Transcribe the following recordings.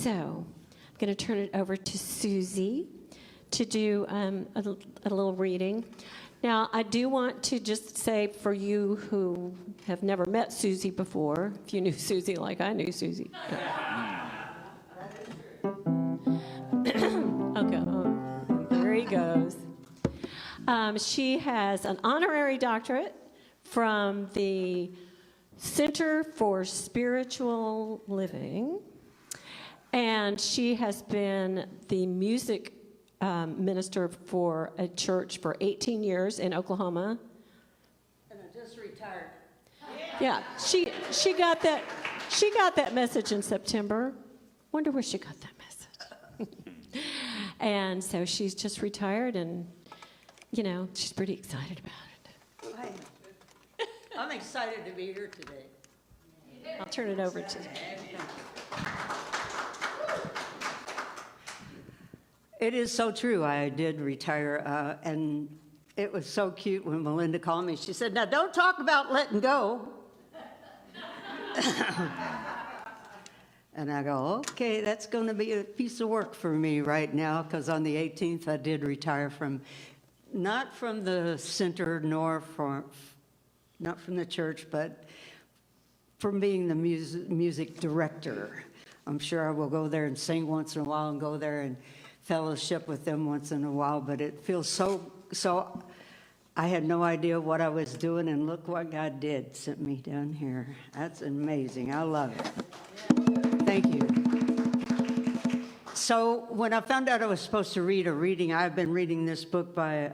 So I'm going to turn it over to Susie to do a little reading. Now, I do want to just say for you who have never met Susie before, if you knew Susie like I knew Susie. Okay, there he goes. She has an honorary doctorate from the Center for Spiritual Living, and she has been the music minister for a church for 18 years in Oklahoma. And I just retired. Yeah, she got that message in September. Wonder where she got that message. And so she's just retired, and she's pretty excited about it. I'm excited to be here today. I'll turn it over to. It is so true. I did retire, and it was so cute when Melinda called me. She said, "Now don't talk about letting go." And I go, "Okay, that's going to be a piece of work for me right now, because on the 18th I did retire not from the center, not from the church, but from being the music director. I'm sure I will go there and sing once in a while and go there and fellowship with them once in a while, but it feels so I had no idea what I was doing, and look what God did, sent me down here. That's amazing. I love it. Thank you. So when I found out I was supposed to read a reading, I've been reading this book by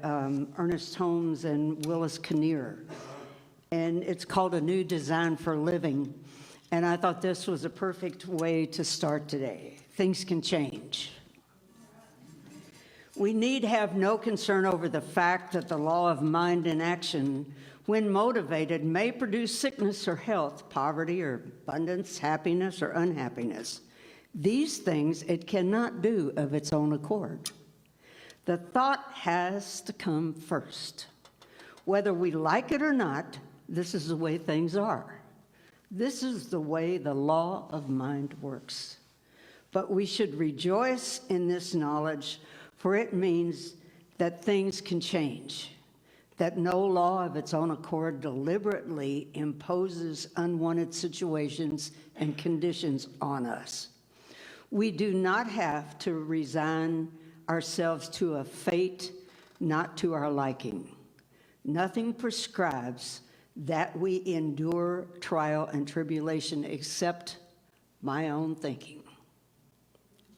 Ernest Holmes and Willis Kinnear, and it's called A New Design for Living, and I thought this was a perfect way to start today. Things can change. We need have no concern over the fact that the law of mind and action, when motivated, may produce sickness or health, poverty or abundance, happiness or unhappiness. These things it cannot do of its own accord. The thought has to come first. Whether we like it or not, this is the way things are. This is the way the law of mind works. But we should rejoice in this knowledge, for it means that things can change, that no law of its own accord deliberately imposes unwanted situations and conditions on us. We do not have to resign ourselves to a fate not to our liking. Nothing prescribes that we endure trial and tribulation except my own thinking,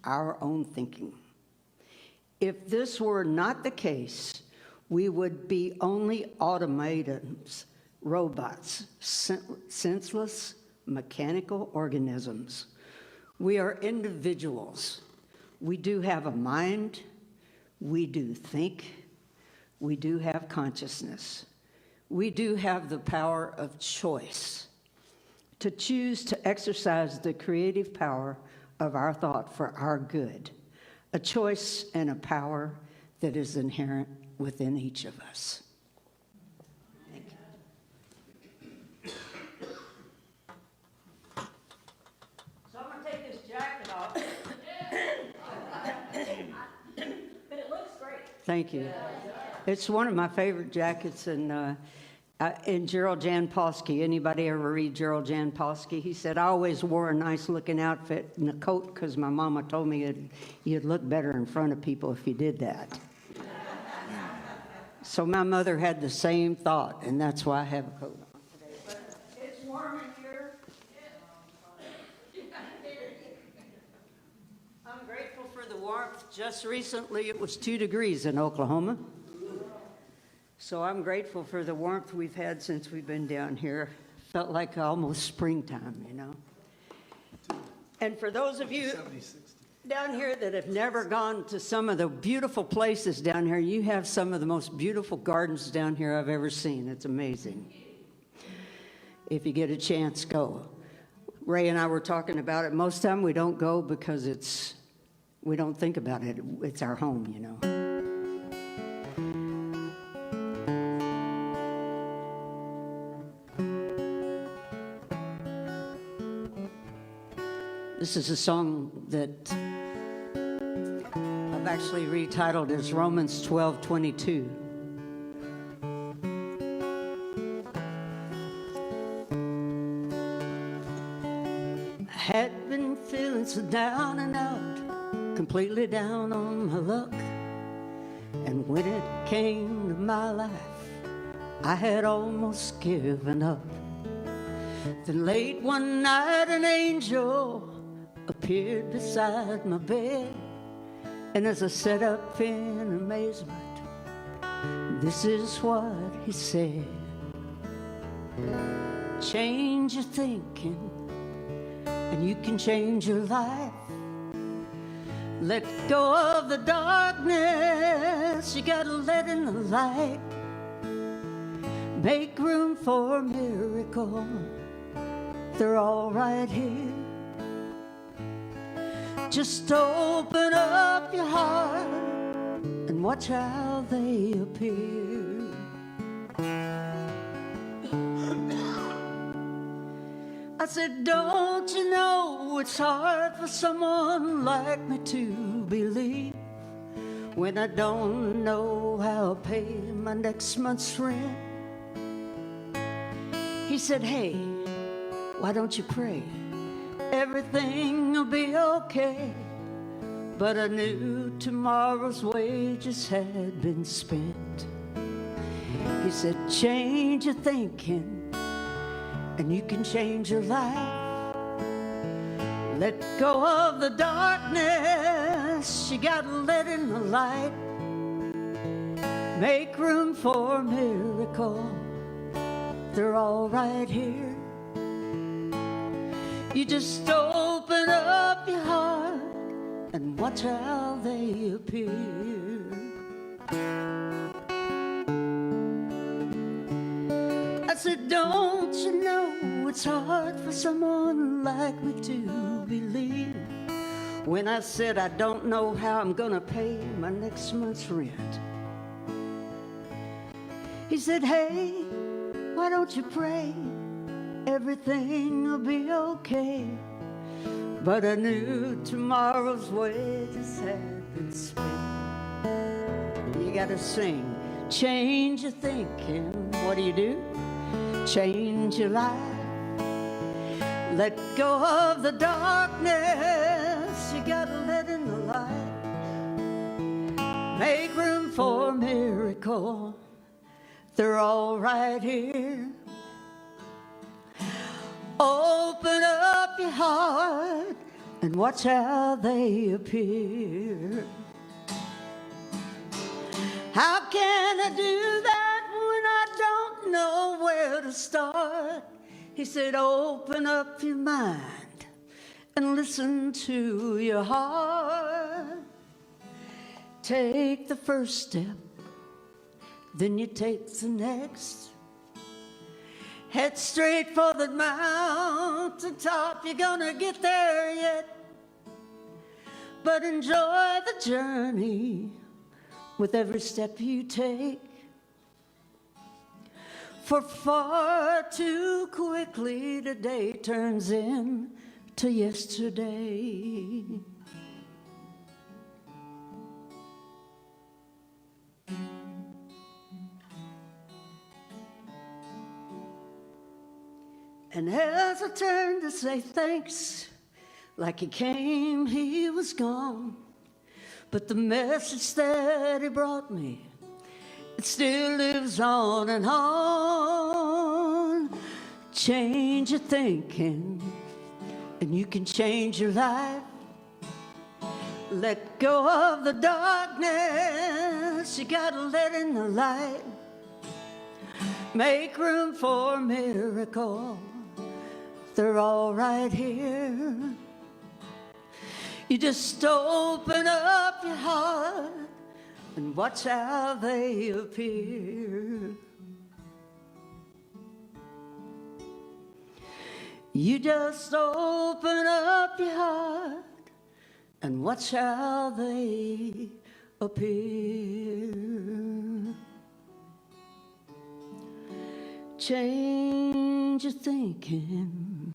our own thinking. If this were not the case, we would be only automatons, robots, senseless, mechanical organisms. We are individuals. We do have a mind. We do think. We do have consciousness. We do have the power of choice to choose to exercise the creative power of our thought for our good. A choice and a power that is inherent within each of us. Thank you. So I'm going to take this jacket off. But it looks great. Thank you. It's one of my favorite jackets, and Gerald Jampolsky. Anybody ever read Gerald Jampolsky? He said, I always wore a nice looking outfit and a coat because my mama told me you'd look better in front of people if you did that. So my mother had the same thought, and that's why I have a coat on today. But it's warm in here. I'm grateful for the warmth. Just recently it was 2 degrees in Oklahoma. So I'm grateful for the warmth we've had since we've been down here. Felt like almost springtime, you know. And for those of you down here that have never gone to some of the beautiful places down here, you have some of the most beautiful gardens down here I've ever seen. It's amazing. If you get a chance, go. Ray and I were talking about it. Most of the time we don't go because we don't think about it. It's our home, you know. The This is a song that I've actually retitled as Romans 12:22. I had been feeling so down and out, completely down on my luck. And when it came to my life, I had almost given up. Then late one night an angel appeared beside my bed, and as I sat up in amazement, this is what he said: change your thinking and you can change your life. Let go of the darkness, you gotta let in the light. Make room for a miracle, they're all right here. Just open up your heart and watch how they appear. I said, don't you know it's hard for someone like me to believe when I don't know how to pay my next month's rent? He said, hey, why don't you pray? Everything will be okay. But I knew tomorrow's wages had been spent. He said, change your thinking and you can change your life. Let go of the darkness, you gotta let in the light. Make room for a miracle, they're all right here. You just open up your heart and watch how they appear. I said, don't you know it's hard for someone like me to believe when I said I don't know how I'm gonna pay my next month's rent? He said, hey, why don't you pray? Everything will be okay. But I knew tomorrow's wages had been spent. You gotta sing, change your thinking. What do? Change your life. Let go of the darkness, you gotta let in the light. Make room for a miracle, they're all right here. Open up your heart and watch how they appear. How can I do that when I don't know where to start? He said, open up your mind and listen to your heart. Take the first step, then you take the next. Head straight for the mountain top, you're gonna get there yet. But enjoy the journey with every step you take. For far too quickly today turns into yesterday. And as I turned to say thanks, like he came, he was gone. But the message that he brought me, it still lives on and on. Change your thinking, and you can change your life. Let go of the darkness, you gotta let in the light. Make room for a miracle, they're all right here. You just open up your heart and watch how they appear. You just open up your heart and watch how they appear. Change your thinking,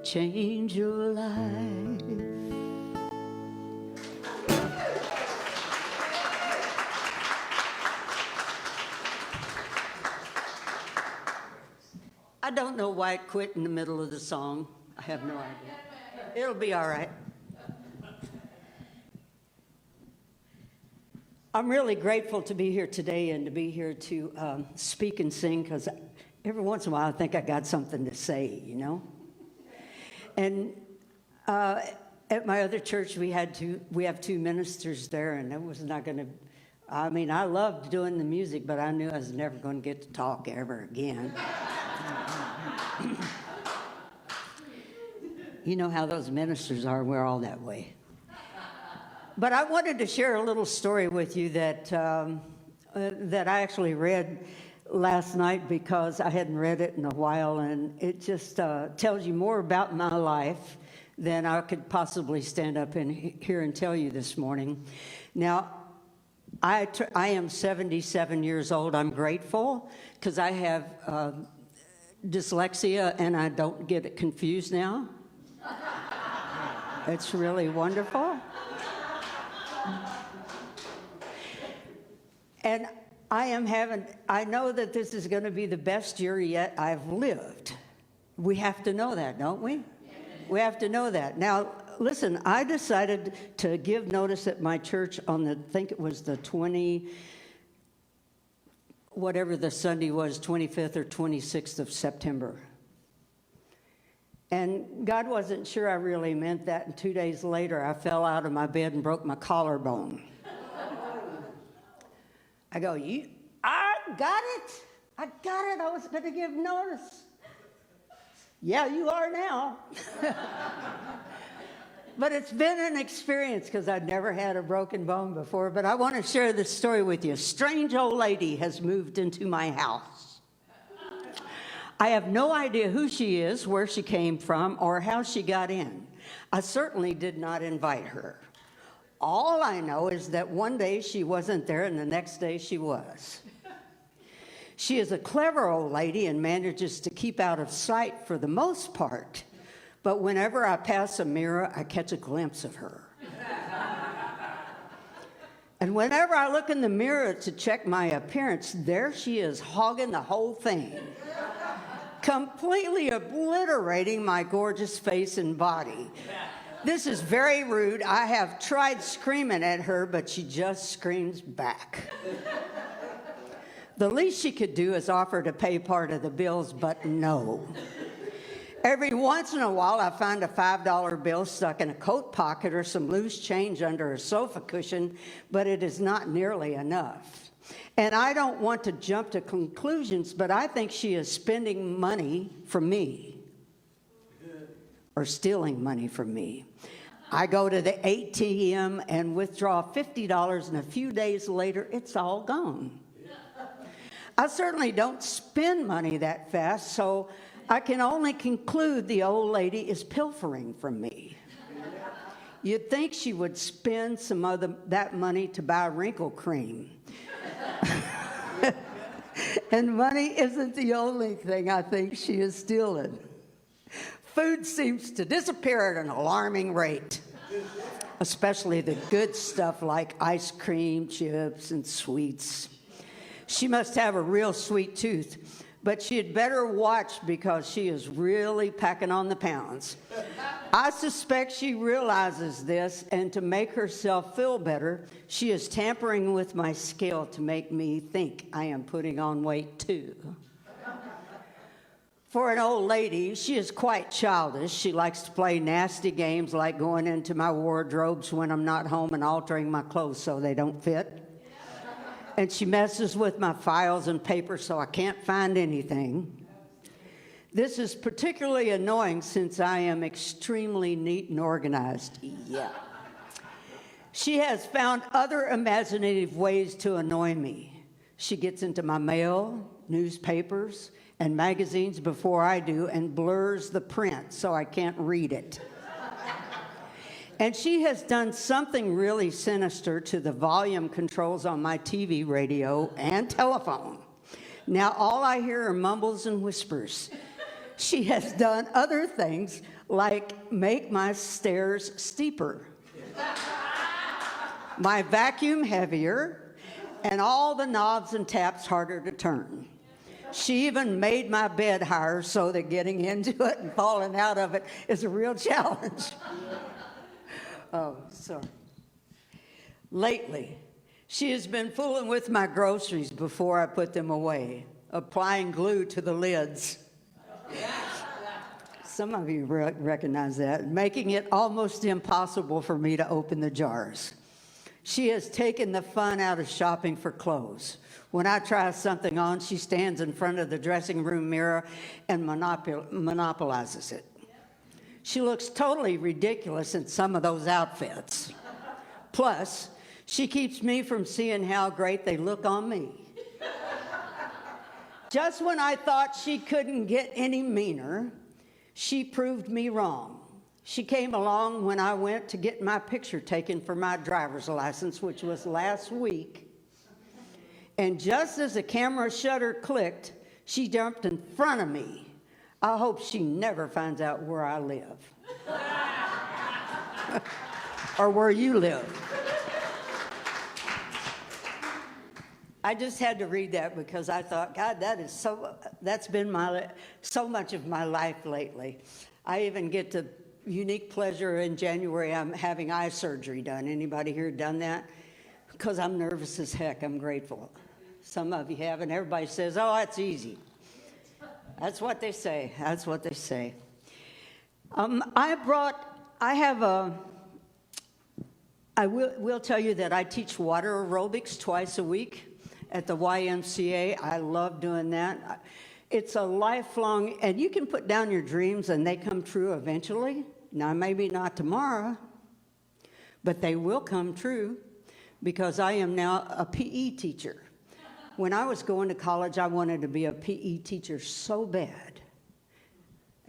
change your life. I don't know why it quit in the middle of the song. I have no idea. It'll be all right. I'm really grateful to be here today and to be here to speak and sing, because every once in a while I think I got something to say, you know? And at my other church, we have two ministers there, and it was not going to, I mean, I loved doing the music, but I knew I was never going to get to talk ever again. You know how those ministers are, we're all that way. But I wanted to share a little story with you that I actually read last night, because I hadn't read it in a while, and it just tells you more about my life than I could possibly stand up here and tell you this morning. Now, I am 77 years old. I'm grateful because I have dyslexia, and I don't get it confused now. It's really wonderful. And I know that this is going to be the best year yet I've lived. We have to know that, don't we? We have to know that. Now, listen, I decided to give notice at my church on I think it was the whatever the Sunday was, 25th or 26th of September. And God wasn't sure I really meant that, and 2 days later, I fell out of my bed and broke my collarbone. I go, I got it. I was going to give notice. Yeah, you are now. But it's been an experience, because I'd never had a broken bone before. But I want to share this story with you. A strange old lady has moved into my house. I have no idea who she is, where she came from, or how she got in. I certainly did not invite her. All I know is that one day she wasn't there, and the next day she was. She is a clever old lady and manages to keep out of sight for the most part. But whenever I pass a mirror, I catch a glimpse of her. And whenever I look in the mirror to check my appearance, there she is, hogging the whole thing, completely obliterating my gorgeous face and body. This is very rude. I have tried screaming at her, but she just screams back. The least she could do is offer to pay part of the bills, but no. Every once in a while, I find a $5 bill stuck in a coat pocket or some loose change under a sofa cushion, but it is not nearly enough. And I don't want to jump to conclusions, but I think she is spending money from me, or stealing money from me. I go to the ATM and withdraw $50, and a few days later, it's all gone. I certainly don't spend money that fast, so I can only conclude the old lady is pilfering from me. You'd think she would spend some of that money to buy wrinkle cream. And money isn't the only thing I think she is stealing. Food seems to disappear at an alarming rate, especially the good stuff like ice cream, chips, and sweets. She must have a real sweet tooth, but she had better watch, because she is really packing on the pounds. I suspect she realizes this, and to make herself feel better, she is tampering with my scale to make me think I am putting on weight too. For an old lady, she is quite childish. She likes to play nasty games like going into my wardrobes when I'm not home and altering my clothes so they don't fit. And she messes with my files and papers so I can't find anything. This is particularly annoying since I am extremely neat and organized. Yeah. She has found other imaginative ways to annoy me. She gets into my mail, newspapers, and magazines before I do, and blurs the print so I can't read it. And she has done something really sinister to the volume controls on my TV, radio, and telephone. Now all I hear are mumbles and whispers. She has done other things, like make my stairs steeper, my vacuum heavier, and all the knobs and taps harder to turn. She even made my bed higher so that getting into it and falling out of it is a real challenge. Oh, sorry. Lately, she has been fooling with my groceries before I put them away, applying glue to the lids. Some of you recognize that, making it almost impossible for me to open the jars. She has taken the fun out of shopping for clothes. When I try something on, she stands in front of the dressing room mirror and monopolizes it. She looks totally ridiculous in some of those outfits. Plus, she keeps me from seeing how great they look on me. Just when I thought she couldn't get any meaner, she proved me wrong. She came along when I went to get my picture taken for my driver's license, which was last week. And just as the camera shutter clicked, she jumped in front of me. I hope she never finds out where I live. Or where you live. I just had to read that because I thought, God, that's been so much of my life lately. I even get the unique pleasure in January, I'm having eye surgery done. Anybody here done that? Because I'm nervous as heck, I'm grateful. Some of you have, and everybody says, oh, that's easy. That's what they say, that's what they say. I will tell you that I teach water aerobics twice a week at the YMCA. I love doing that. It's a lifelong, and you can put down your dreams and they come true eventually. Now, maybe not tomorrow, but they will come true because I am now a PE teacher. When I was going to college, I wanted to be a PE teacher so bad,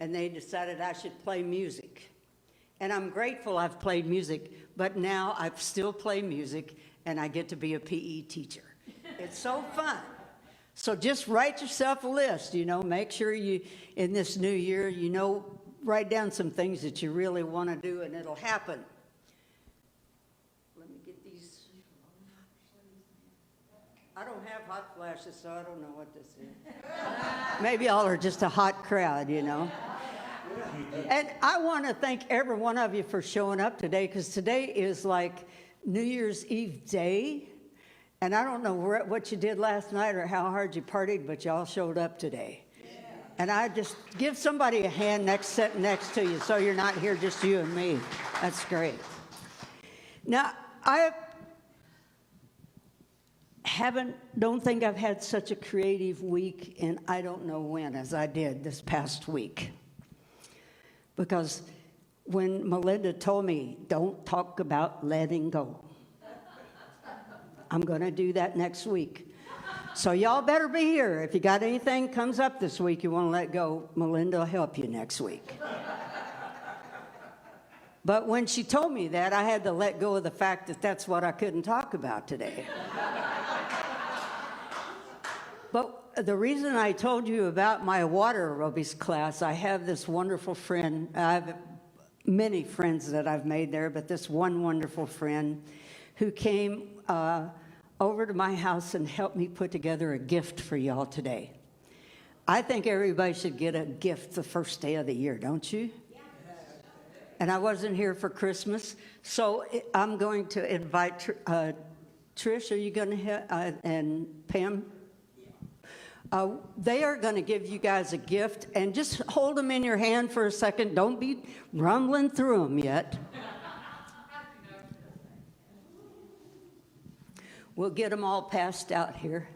and they decided I should play music. And I'm grateful I've played music, but now I still play music, and I get to be a PE teacher. It's so fun. So just write yourself a list, make sure you, in this new year, write down some things that you really want to do, and it'll happen. Let me get these. I don't have hot flashes, so I don't know what this is. Maybe y'all are just a hot crowd, And I want to thank every one of you for showing up today, because today is like New Year's Eve day. And I don't know what you did last night or how hard you partied, but y'all showed up today. Yeah. And I just give somebody a hand sitting next to you so you're not here just you and me. That's great. Now, I don't think I've had such a creative week in I don't know when as I did this past week. Because when Melinda told me, don't talk about letting go, I'm going to do that next week. So y'all better be here. If you got anything comes up this week you want to let go, Melinda will help you next week. But when she told me that, I had to let go of the fact that that's what I couldn't talk about today. But the reason I told you about my water aerobics class, I have this wonderful friend. I have many friends that I've made there, but this one wonderful friend who came over to my house and helped me put together a gift for y'all today. I think everybody should get a gift the first day of the year, don't you? Yeah. And I wasn't here for Christmas, so I'm going to invite Trish, are you going to and Pam? They are going to give you guys a gift, and just hold them in your hand for a second. Don't be rumbling through them yet. We'll get them all passed out here.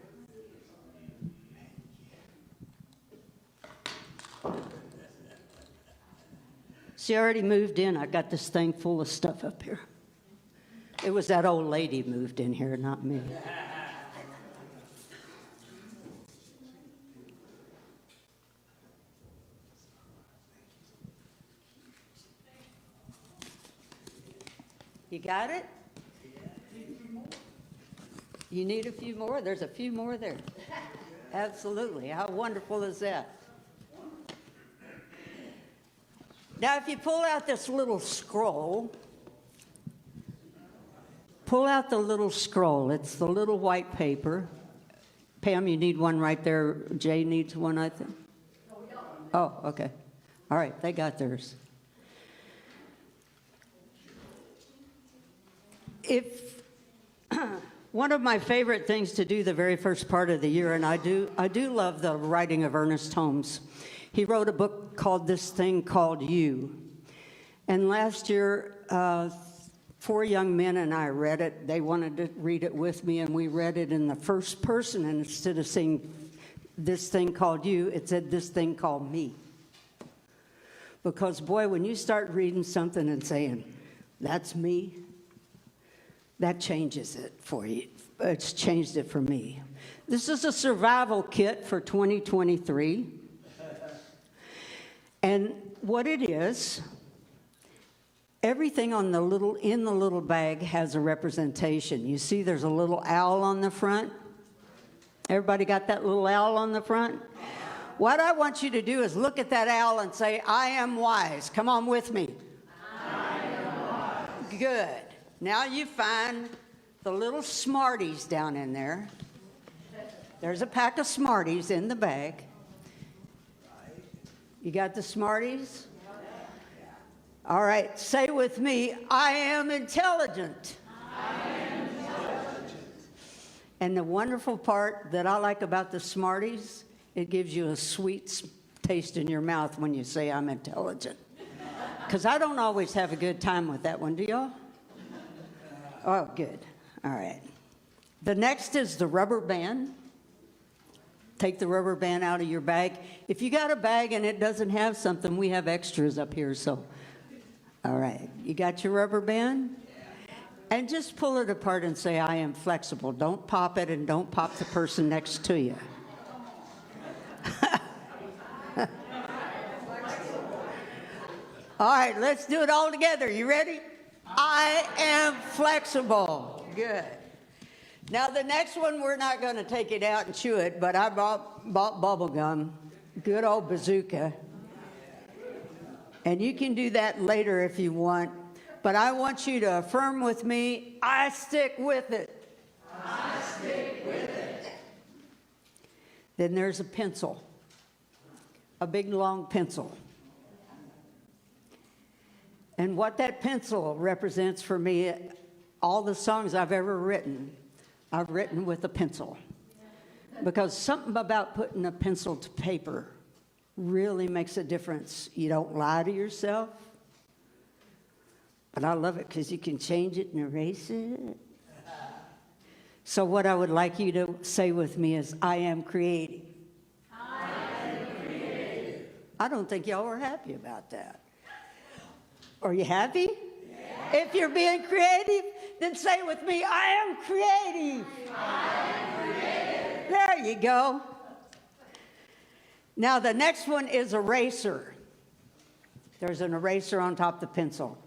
She already moved in. I got this thing full of stuff up here. It was that old lady moved in here, not me. You got it? You need a few more? There's a few more there. Absolutely. How wonderful is that? Now, if you pull out this little scroll, pull out the little scroll. It's the little white paper. Pam, you need one right there. Jay needs one, I think. Oh, okay. All right, they got theirs. If one of my favorite things to do the very first part of the year, and I do love the writing of Ernest Holmes. He wrote a book called This Thing Called You. And last year, 4 young men and I read it. They wanted to read it with me, and we read it in the first person. And instead of saying, this thing called you, it said, this thing called me. Because, boy, when you start reading something and saying, that's me, that changes it for you. It's changed it for me. This is a survival kit for 2023. And what it is, everything in the little bag has a representation. You see there's a little owl on the front? Everybody got that little owl on the front? What I want you to do is look at that owl and say, I am wise. Come on with me. I am wise. Good. Now you find the little Smarties down in there. There's a pack of Smarties in the bag. You got the Smarties? All right, say with me, I am intelligent. I am intelligent. And the wonderful part that I like about the Smarties, it gives you a sweet taste in your mouth when you say I'm intelligent. Because I don't always have a good time with that one, do y'all? Oh, good. All right. The next is the rubber band. Take the rubber band out of your bag. If you got a bag and it doesn't have something, we have extras up here, so. All right. You got your rubber band? And just pull it apart and say, I am flexible. Don't pop it, and don't pop the person next to you. All right, let's do it all together. You ready? I am flexible. Good. Now, the next one, we're not going to take it out and chew it, but I bought bubble gum, good old bazooka. And you can do that later if you want. But I want you to affirm with me, I stick with it. I stick with it. Then there's a pencil, a big, long pencil. And what that pencil represents for me, all the songs I've ever written, I've written with a pencil. Because something about putting a pencil to paper really makes a difference. You don't lie to yourself. But I love it because you can change it and erase it. So what I would like you to say with me is, I am creative. I am creative. I don't think y'all were happy about that. Are you happy? Yeah. If you're being creative, then say with me, I am creative. I am creative. There you go. Now the next one is eraser. There's an eraser on top of the pencil.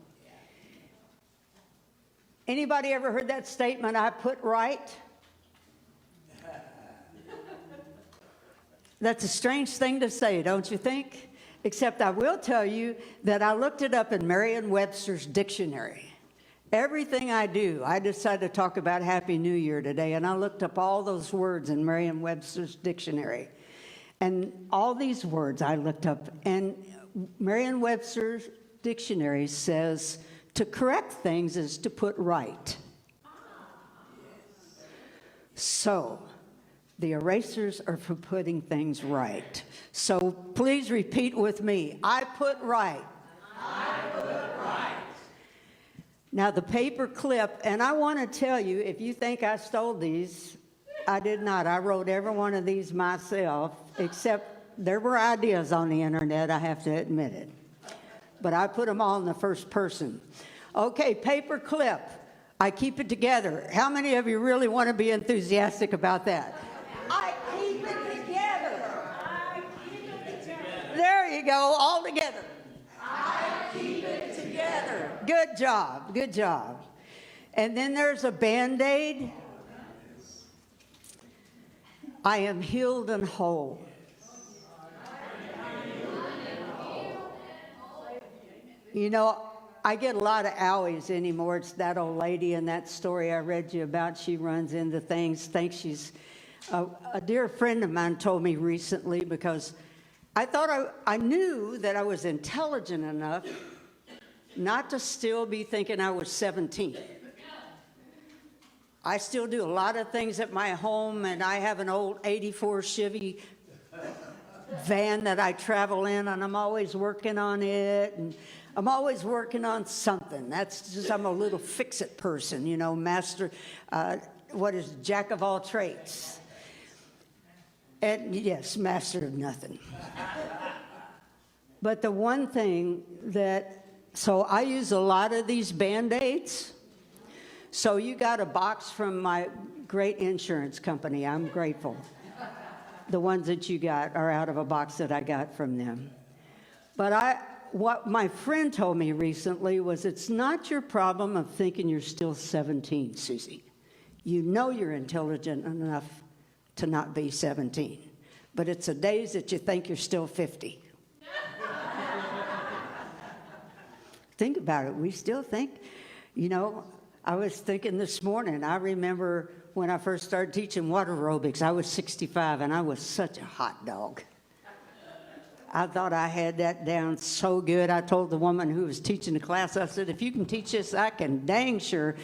Anybody ever heard that statement, I put right? That's a strange thing to say, don't you think? Except I will tell you that I looked it up in Merriam-Webster's dictionary. Everything I do, I decided to talk about Happy New Year today, and I looked up all those words in Merriam-Webster's dictionary. And all these words I looked up, and Merriam-Webster's dictionary says to correct things is to put right. So, the erasers are for putting things right. So please repeat with me. I put right. I put right. Now the paper clip, and I want to tell you, if you think I stole these, I did not. I wrote every one of these myself, except there were ideas on the internet, I have to admit it. But I put them all in the first person. Okay, paper clip. I keep it together. How many of you really want to be enthusiastic about that? I keep it together. I keep it together. There you go, all together. I keep it together. Good job, good job. And then there's a Band-Aid. I am healed and whole. You know, I get a lot of owies anymore. It's that old lady in that story I read you about. She runs into things, thinks she's... a dear friend of mine told me recently, because I thought I knew that I was intelligent enough not to still be thinking I was 17. I still do a lot of things at my home, and I have an old 84 Chevy van that I travel in, and I'm always working on it, and I'm always working on something. That's just, I'm a little fix-it person, you know, master, jack of all trades. And yes, master of nothing. But the one thing so I use a lot of these Band-Aids. So you got a box from my great insurance company. I'm grateful. The ones that you got are out of a box that I got from them. But what my friend told me recently was, it's not your problem of thinking you're still 17, Susie. You know you're intelligent enough to not be 17. But it's the days that you think you're still 50. Think about it. We still think, you know, I was thinking this morning, I remember when I first started teaching water aerobics, I was 65, and I was such a hot dog. I thought I had that down so good. I told the woman who was teaching the class, I said, if you can teach this, I can dang sure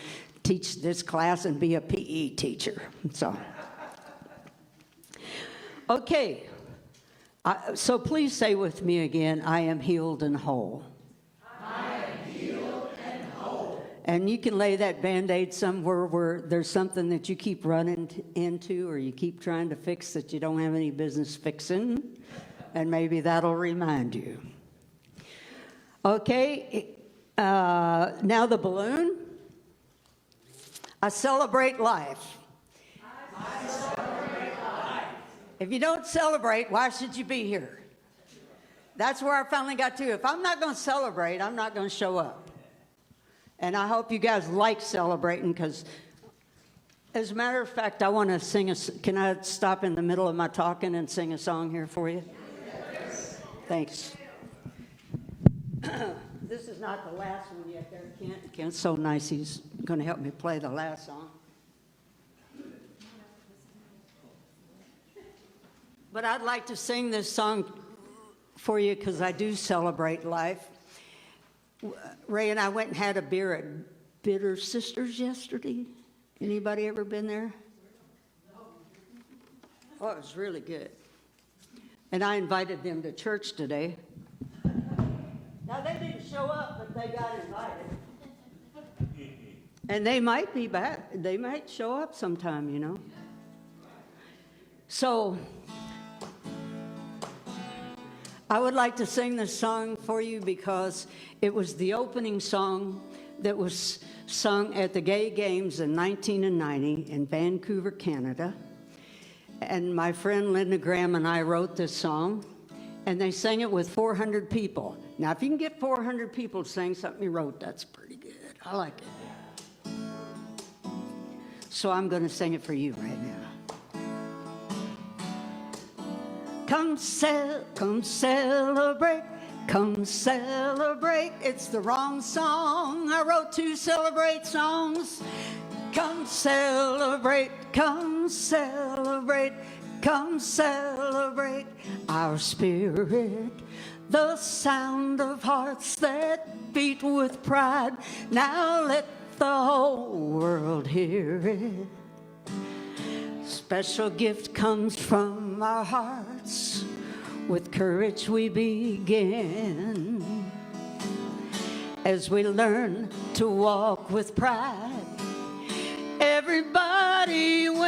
teach this class and be a PE teacher. So, okay. So please say with me again, I am healed and whole. And you can lay that Band-Aid somewhere where there's something that you keep running into or you keep trying to fix that you don't have any business fixing, and maybe that'll remind you. Okay, now the balloon. I celebrate life. I celebrate life. If you don't celebrate, why should you be here? That's where I finally got to. If I'm not going to celebrate, I'm not going to show up. And I hope you guys like celebrating, because as a matter of fact, I want to sing can I stop in the middle of my talking and sing a song here for you? Yes. Thanks. This is not the last one yet there, Kent. Kent's so nice, he's going to help me play the last song. But I'd like to sing this song for you because I do celebrate life. Ray and I went and had a beer at Bitter Sisters yesterday. Anybody ever been there? Oh, it was really good. And I invited them to church today. Now, they didn't show up, but they got invited. And they might be back. They might show up sometime, you know. So, I would like to sing this song for you because it was the opening song that was sung at the Gay Games in 1990 in Vancouver, Canada. And my friend Linda Graham and I wrote this song, and they sang it with 400 people. Now, if you can get 400 people to sing something you wrote, that's pretty good. I like it. So I'm going to sing it for you right now. Come celebrate, come celebrate. It's the wrong song. I wrote 2 celebrate songs. Come celebrate, come celebrate, come celebrate our spirit. The sound of hearts that beat with pride. Now let the whole world hear it. Special gift comes from our hearts. With courage we begin. As we learn to walk with pride, everybody wins.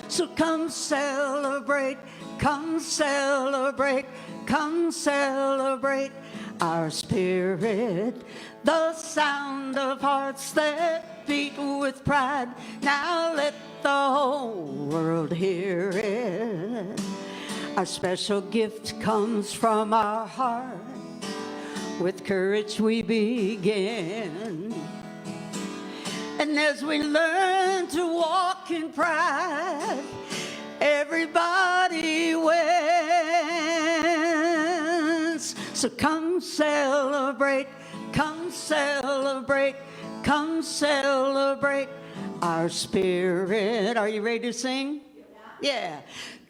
So come celebrate, come celebrate, come celebrate our spirit. The sound of hearts that beat with pride. Now let the whole world hear it. A special gift comes from our heart. With courage we begin. And as we learn to walk in pride, everybody wins. So come celebrate, come celebrate, come celebrate our spirit. Are you ready to sing? Yeah.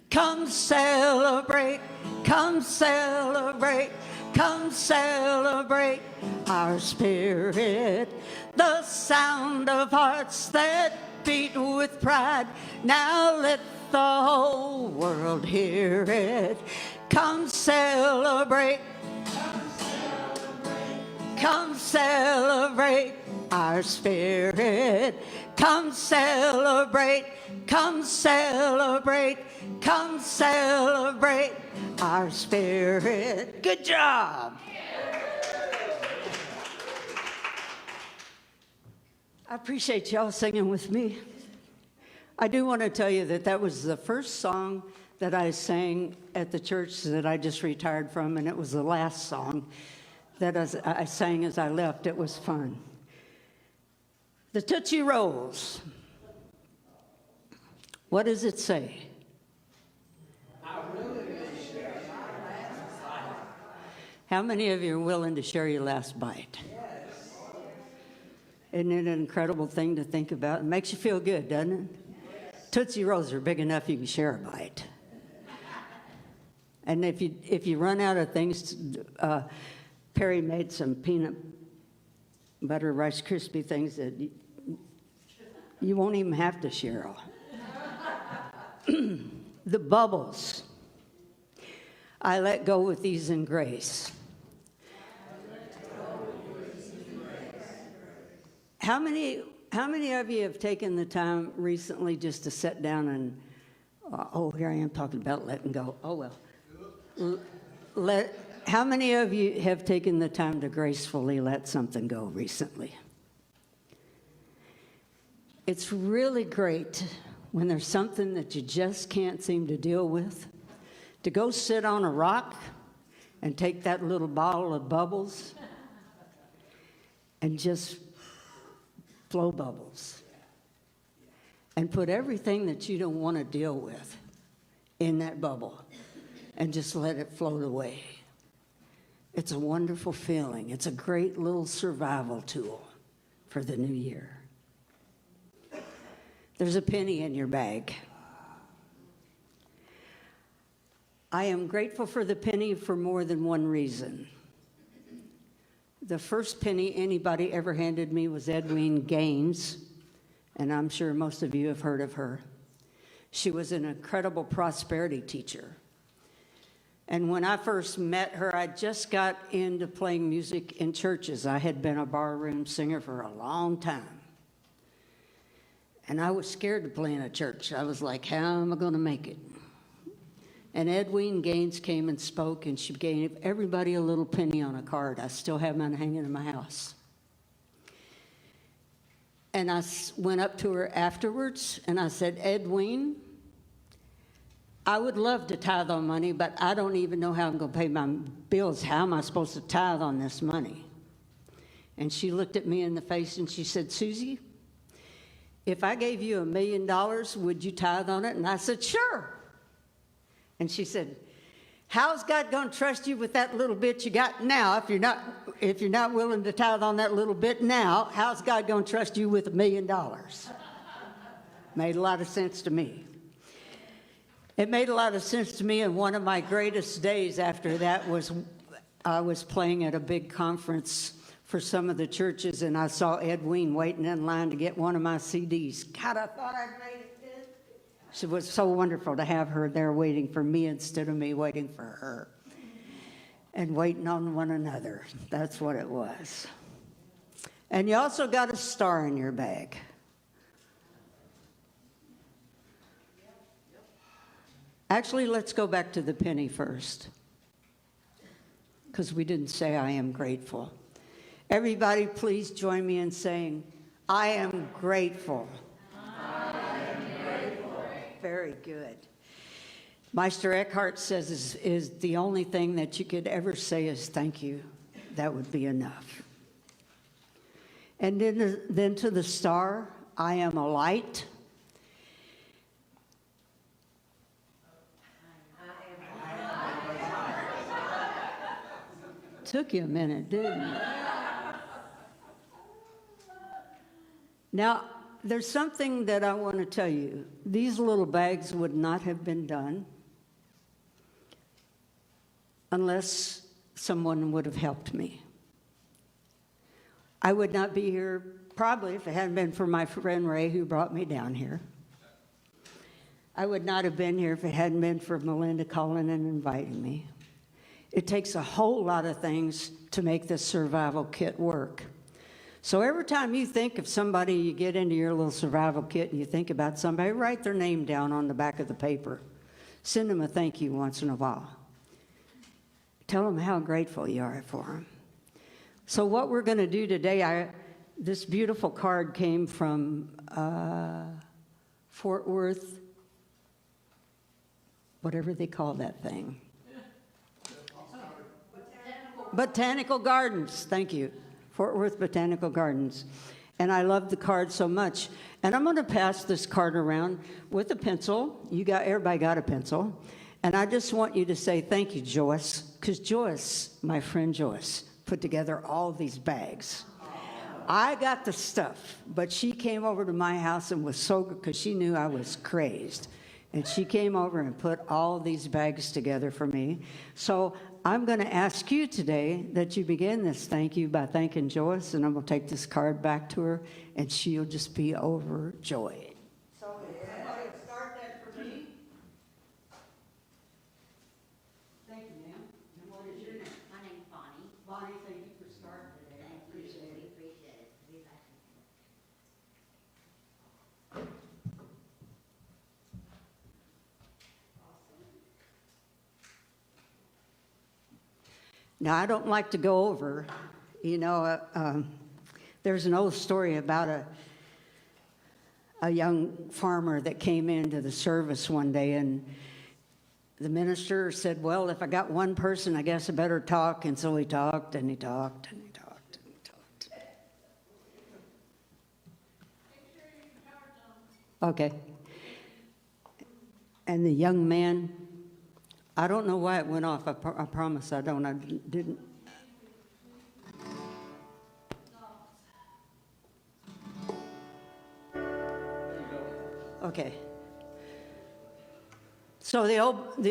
Come celebrate, come celebrate, come celebrate our spirit. The sound of hearts that beat with pride. Now let the whole world hear it. Come celebrate, come celebrate our spirit. Come celebrate, come celebrate, come celebrate our spirit. Good job. I appreciate y'all singing with me. I do want to tell you that that was the first song that I sang at the church that I just retired from, and it was the last song that I sang as I left. It was fun. The Tootsie Rolls. What does it say? How many of you are willing to share your last bite? Yes. Isn't it an incredible thing to think about? It makes you feel good, doesn't it? Yes. Tootsie Rolls are big enough you can share a bite. And if you run out of things, Perry made some peanut butter Rice Krispie things that you won't even have to share all. The bubbles. I let go with ease and grace. How many of you have taken the time recently just to sit down and, here I am talking about letting go. Oh, well. How many of you have taken the time to gracefully let something go recently? It's really great when there's something that you just can't seem to deal with, to go sit on a rock and take that little bottle of bubbles and just blow bubbles and put everything that you don't want to deal with in that bubble and just let it float away. It's a wonderful feeling. It's a great little survival tool for the new year. There's a penny in your bag. I am grateful for the penny for more than one reason. The first penny anybody ever handed me was Edwina Gaines, and I'm sure most of you have heard of her. She was an incredible prosperity teacher. And when I first met her, I just got into playing music in churches. I had been a barroom singer for a long time. And I was scared to play in a church. I was like, how am I going to make it? And Edwina Gaines came and spoke, and she gave everybody a little penny on a card. I still have mine hanging in my house. And I went up to her afterwards, and I said, Edwina, I would love to tithe on money, but I don't even know how I'm going to pay my bills. How am I supposed to tithe on this money? And she looked at me in the face, and she said, Susie, if I gave you $1 million, would you tithe on it? And I said, sure. And she said, how's God going to trust you with that little bit you got now? If you're not willing to tithe on that little bit now, how's God going to trust you with $1 million? Made a lot of sense to me. It made a lot of sense to me, and one of my greatest days after that was I was playing at a big conference for some of the churches, and I saw Edwina waiting in line to get one of my CDs. God, I thought I'd made it. It was so wonderful to have her there waiting for me instead of me waiting for her. And waiting on one another. That's what it was. And you also got a star in your bag. Actually, let's go back to the penny first, because we didn't say I am grateful. Everybody, please join me in saying, I am grateful. I am grateful. Very good. Meister Eckhart says is the only thing that you could ever say is thank you. That would be enough. And then to the star, I am a light. took you a minute, didn't it? Now, there's something that I want to tell you. These little bags would not have been done unless someone would have helped me. I would not be here probably if it hadn't been for my friend Ray who brought me down here. I would not have been here if it hadn't been for Melinda calling and inviting me. It takes a whole lot of things to make this survival kit work. So every time you think of somebody, you get into your little survival kit and you think about somebody, write their name down on the back of the paper. Send them a thank you once in a while. Tell them how grateful you are for them. So what we're going to do today, this beautiful card came from Fort Worth, whatever they call that thing. Botanical Gardens, thank you. Fort Worth Botanical Gardens. And I love the card so much. And I'm going to pass this card around with a pencil. Everybody got a pencil. And I just want you to say thank you, Joyce, because Joyce, my friend Joyce, put together all these bags. I got the stuff, but she came over to my house and was so good because she knew I was crazed. And she came over and put all these bags together for me. So I'm going to ask you today that you begin this thank you by thanking Joyce, and I'm going to take this card back to her, and she'll just be overjoyed. So somebody start that for me. Thank you, ma'am. And what is your name? My name's Bonnie. Bonnie, thank you for starting today. I appreciate We it. appreciate it. We like it. Now, I don't like to go over, there's an old story about a young farmer that came into the service one day, and the minister said, well, if I got one person, I guess I better talk. And so he talked, and he talked, and he talked, and he talked. Okay. And the young man, I don't know why it went off. I promise I don't. I didn't. Okay. So the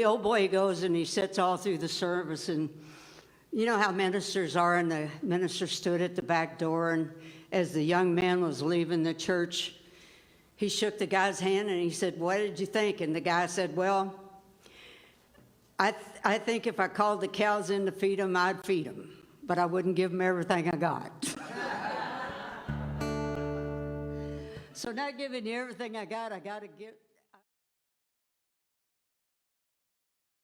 old boy goes and he sits all through the service, and you know how ministers are, and the minister stood at the back door, and as the young man was leaving the church, he shook the guy's hand and he said, what did you think? And the guy said, well, I think if I called the cows in to feed them, I'd feed them, but I wouldn't give them everything I got. So not giving you everything I got to give.